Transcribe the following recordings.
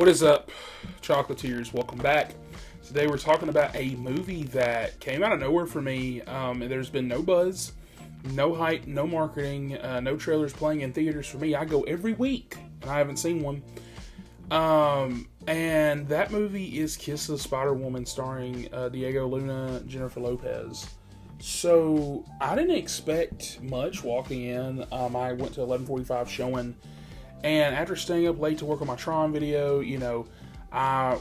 What is up, Chocolatiers? Welcome back. Today we're talking about a movie that came out of nowhere for me. There's been no buzz, no hype, no marketing, no trailers playing in theaters for me. I go every week, and I haven't seen one. And that movie is Kiss of the Spider-Woman, starring Diego Luna, Jennifer Lopez. So I didn't expect much walking in. I went to 11:45 showing. And after staying up late to work on my Tron video, I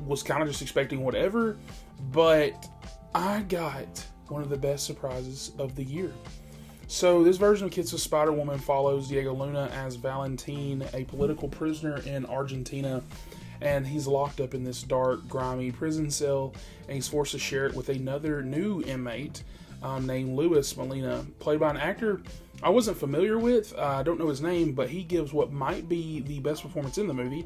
was kind of just expecting whatever. But I got one of the best surprises of the year. So this version of Kiss of Spider-Woman follows Diego Luna as Valentin, a political prisoner in Argentina. And he's locked up in this dark, grimy prison cell. And he's forced to share it with another new inmate named Luis Molina, played by an actor I wasn't familiar with. I don't know his name, but he gives what might be the best performance in the movie.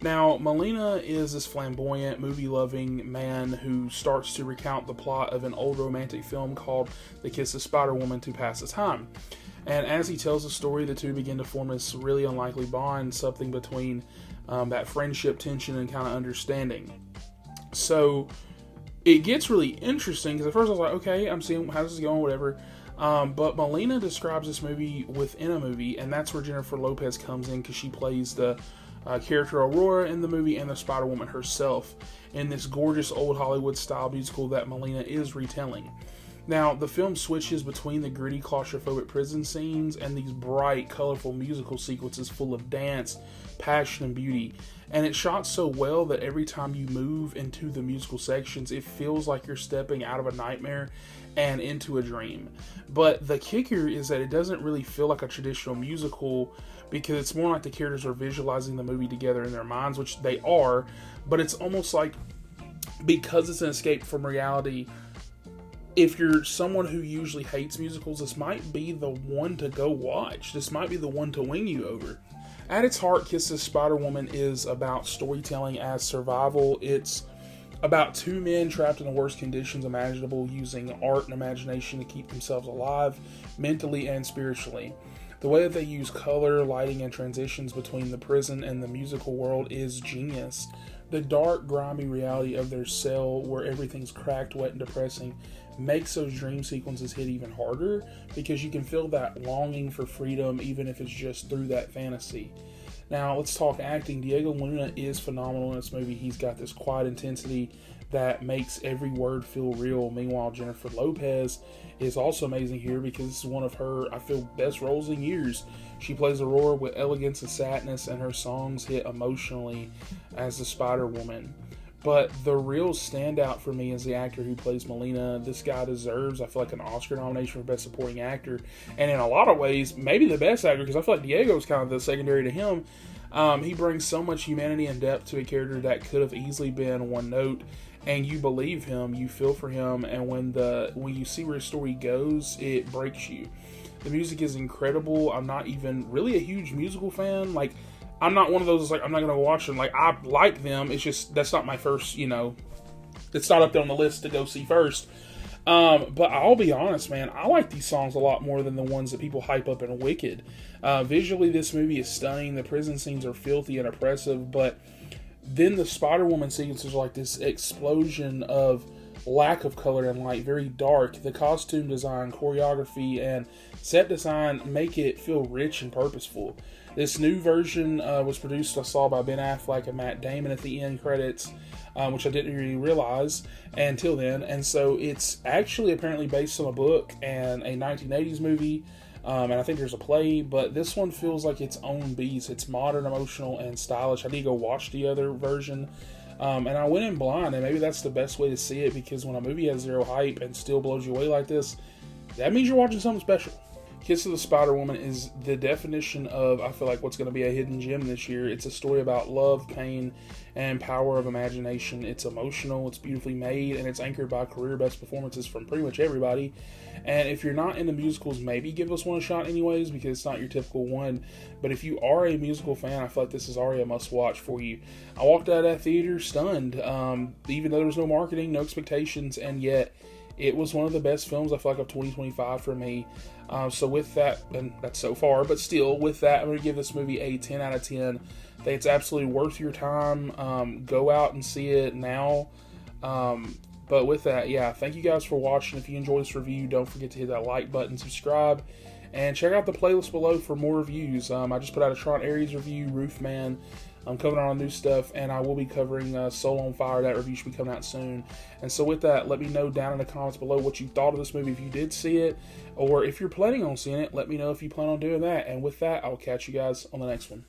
Now, Molina is this flamboyant, movie-loving man who starts to recount the plot of an old romantic film called The Kiss of Spider-Woman to pass the time. And as he tells the story, the two begin to form this really unlikely bond, something between that friendship, tension, and kind of understanding. So it gets really interesting, because at first I was like, okay, I'm seeing how this is going, whatever. But Molina describes this movie within a movie, and that's where Jennifer Lopez comes in, because she plays the character Aurora in the movie and the Spider-Woman herself in this gorgeous old Hollywood-style musical that Molina is retelling. Now, the film switches between the gritty, claustrophobic prison scenes and these bright, colorful musical sequences full of dance, passion, and beauty. And it's shot so well that every time you move into the musical sections, it feels like you're stepping out of a nightmare and into a dream. But the kicker is that it doesn't really feel like a traditional musical, because it's more like the characters are visualizing the movie together in their minds, which they are, but it's almost like, because it's an escape from reality, if you're someone who usually hates musicals, this might be the one to go watch. This might be the one to win you over. At its heart, Kiss of Spider-Woman is about storytelling as survival. It's about two men trapped in the worst conditions imaginable, using art and imagination to keep themselves alive, mentally and spiritually. The way that they use color, lighting, and transitions between the prison and the musical world is genius. The dark, grimy reality of their cell, where everything's cracked, wet, and depressing, makes those dream sequences hit even harder, because you can feel that longing for freedom, even if it's just through that fantasy. Now, let's talk acting. Diego Luna is phenomenal in this movie. He's got this quiet intensity that makes every word feel real. Meanwhile, Jennifer Lopez is also amazing here, because this is one of her, I feel, best roles in years. She plays Aurora with elegance and sadness, and her songs hit emotionally as the Spider-Woman. But the real standout for me is the actor who plays Molina. This guy deserves, I feel like, an Oscar nomination for Best Supporting Actor. And in a lot of ways, maybe the best actor, because I feel like Diego's kind of the secondary to him. He brings so much humanity and depth to a character that could have easily been one note. And you believe him, you feel for him, and when you see where his story goes, it breaks you. The music is incredible. I'm not even really a huge musical fan. Like, I'm not one of those, like, I'm not going to watch them. Like, I like them. It's just, that's not my first, it's not up there on the list to go see first. But I'll be honest, man, I like these songs a lot more than the ones that people hype up in Wicked. Visually, this movie is stunning. The prison scenes are filthy and oppressive, but then the Spider-Woman sequences are like this explosion of lack of color and light, very dark. The costume design, choreography, and set design make it feel rich and purposeful. This new version was produced, I saw, by Ben Affleck and Matt Damon at the end credits, which I didn't really realize until then. And so it's actually apparently based on a book and a 1980s movie, and I think there's a play, but this one feels like its own beast. It's modern, emotional, and stylish. I need to go watch the other version. And I went in blind, and maybe that's the best way to see it, because when a movie has zero hype and still blows you away like this, that means you're watching something special. Kiss of the Spider-Woman is the definition of, I feel like, what's going to be a hidden gem this year. It's a story about love, pain, and power of imagination. It's emotional, it's beautifully made, and it's anchored by career best performances from pretty much everybody. And if you're not into musicals, maybe give this one a shot anyways, because it's not your typical one. But if you are a musical fan, I feel like this is already a must-watch for you. I walked out of that theater stunned, even though there was no marketing, no expectations, and yet it was one of the best films I feel like of 2025 for me. So with that, and that's so far, but still with that, I'm going to give this movie a 10 out of 10. I think it's absolutely worth your time. Go out and see it now. But with that, yeah, thank you guys for watching. If you enjoyed this review, don't forget to hit that like button, subscribe, and check out the playlist below for more reviews. I just put out a Tron Ares review, Roofman. I'm covering on new stuff, and I will be covering Soul on Fire. That review should be coming out soon. And so with that, let me know down in the comments below what you thought of this movie if you did see it, or if you're planning on seeing it, let me know if you plan on doing that. And with that, I'll catch you guys on the next one.